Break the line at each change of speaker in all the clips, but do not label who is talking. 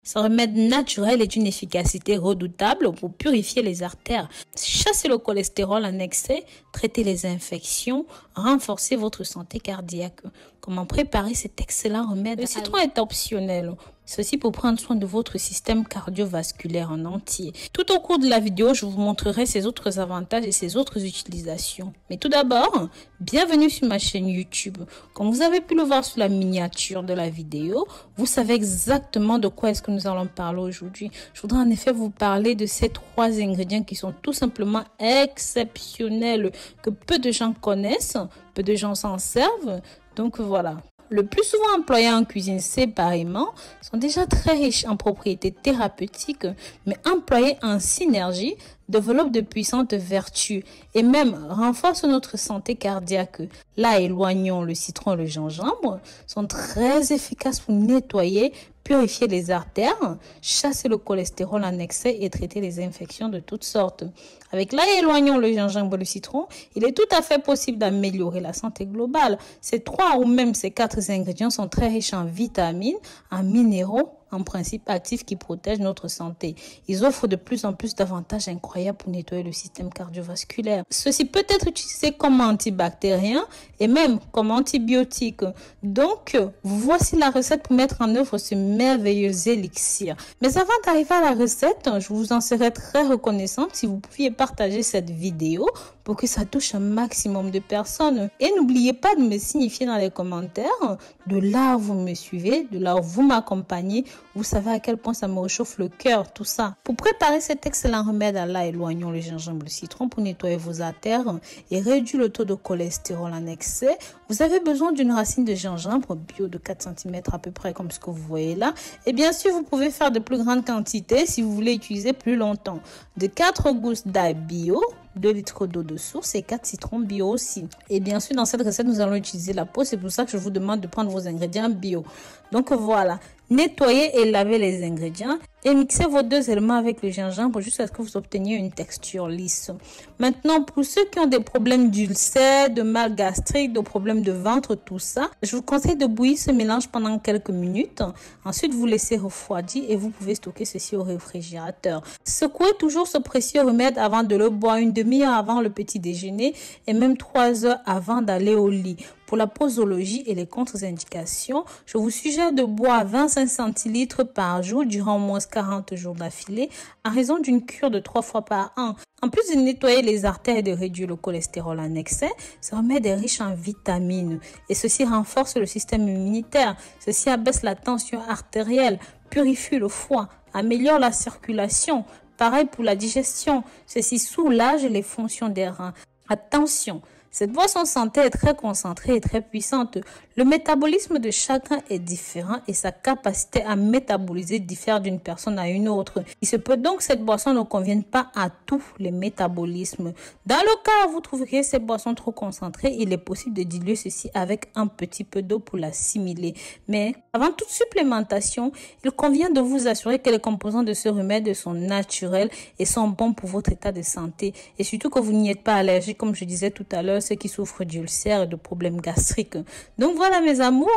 Ce remède naturel est d'une efficacité redoutable pour purifier les artères, chasser le cholestérol en excès, traiter les infections, renforcer votre santé cardiaque. Comment préparer cet excellent remède? Le citron est optionnel. Ceci pour prendre soin de votre système cardiovasculaire en entier. Tout au cours de la vidéo, je vous montrerai ses autres avantages et ses autres utilisations. Mais tout d'abord, bienvenue sur ma chaîne YouTube. Comme vous avez pu le voir sur la miniature de la vidéo, vous savez exactement de quoi est-ce que nous allons parler aujourd'hui. Je voudrais en effet vous parler de ces 3 ingrédients qui sont tout simplement exceptionnels, que peu de gens connaissent, peu de gens s'en servent. Donc voilà. Le plus souvent employés en cuisine séparément, sont déjà très riches en propriétés thérapeutiques, mais employés en synergie, développent de puissantes vertus et même renforcent notre santé cardiaque. Là, éloignons le citron et le gingembre, sont très efficaces pour nettoyer, purifier les artères, chasser le cholestérol en excès et traiter les infections de toutes sortes. Avec là, éloignons le gingembre et le citron, il est tout à fait possible d'améliorer la santé globale. Ces 3 ou même ces 4 ingrédients sont très riches en vitamines, en minéraux, en principe actifs qui protègent notre santé. Ils offrent de plus en plus d'avantages incroyables pour nettoyer le système cardiovasculaire. Ceci peut être utilisé comme antibactérien et même comme antibiotique. Donc, voici la recette pour mettre en œuvre ce merveilleux élixir. Mais avant d'arriver à la recette, je vous en serais très reconnaissante si vous pouviez partager cette vidéo pour que ça touche un maximum de personnes. Et n'oubliez pas de me signifier dans les commentaires de là où vous me suivez, de là où vous m'accompagnez. Vous savez à quel point ça me réchauffe le cœur, tout ça. Pour préparer cet excellent remède, là, éloignons le gingembre et le citron pour nettoyer vos artères et réduire le taux de cholestérol en excès. Vous avez besoin d'une racine de gingembre bio de 4 cm à peu près, comme ce que vous voyez là. Et bien sûr, vous pouvez faire de plus grandes quantités si vous voulez utiliser plus longtemps. De 4 gousses d'ail bio, 2 litres d'eau de source et 4 citrons bio aussi. Et bien sûr, dans cette recette, nous allons utiliser la peau. C'est pour ça que je vous demande de prendre vos ingrédients bio. Donc voilà, nettoyez et lavez les ingrédients et mixez vos 2 éléments avec le gingembre jusqu'à ce que vous obteniez une texture lisse. Maintenant, pour ceux qui ont des problèmes d'ulcères, de mal gastrique, de problèmes de ventre, tout ça, je vous conseille de bouillir ce mélange pendant quelques minutes. Ensuite, vous laissez refroidir et vous pouvez stocker ceci au réfrigérateur. Secouez toujours ce précieux remède avant de le boire, une demi-heure avant le petit déjeuner et même 3 heures avant d'aller au lit. Pour la posologie et les contre-indications, je vous suggère de boire 25 centilitres par jour durant au moins 40 jours d'affilée à raison d'une cure de 3 fois par an. En plus de nettoyer les artères et de réduire le cholestérol en excès, ce remède est riche en vitamines et ceci renforce le système immunitaire. Ceci abaisse la tension artérielle, purifie le foie, améliore la circulation. Pareil pour la digestion, ceci soulage les fonctions des reins. Attention! Cette boisson santé est très concentrée et très puissante. Le métabolisme de chacun est différent et sa capacité à métaboliser diffère d'une personne à une autre. Il se peut donc que cette boisson ne convienne pas à tous les métabolismes. Dans le cas où vous trouveriez ces boissons trop concentrées, il est possible de diluer ceci avec un petit peu d'eau pour l'assimiler. Mais avant toute supplémentation, il convient de vous assurer que les composants de ce remède sont naturels et sont bons pour votre état de santé. Et surtout que vous n'y êtes pas allergique, comme je disais tout à l'heure, ceux qui souffrent d'ulcères et de problèmes gastriques. Donc voilà mes amours,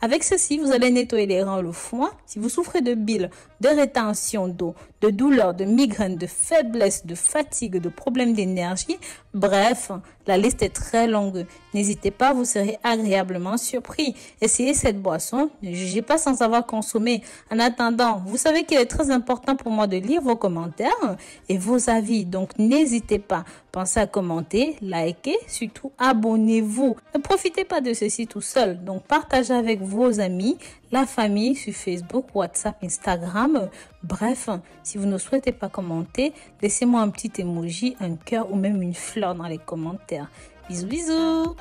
avec ceci vous allez nettoyer les reins et le foie. Si vous souffrez de bile, de rétention d'eau, de douleurs, de migraines, de faiblesse, de fatigue, de problèmes d'énergie, bref, la liste est très longue. N'hésitez pas, vous serez agréablement surpris. Essayez cette boisson, ne jugez pas sans avoir consommé. En attendant, vous savez qu'il est très important pour moi de lire vos commentaires et vos avis, donc n'hésitez pas. Pensez à commenter, liker, surtout abonnez-vous. Ne profitez pas de ceci tout seul, donc partagez avec vos amis, la famille sur Facebook, WhatsApp, Instagram. Bref, si vous ne souhaitez pas commenter, laissez-moi un petit emoji, un cœur ou même une fleur dans les commentaires. Bisous, bisous!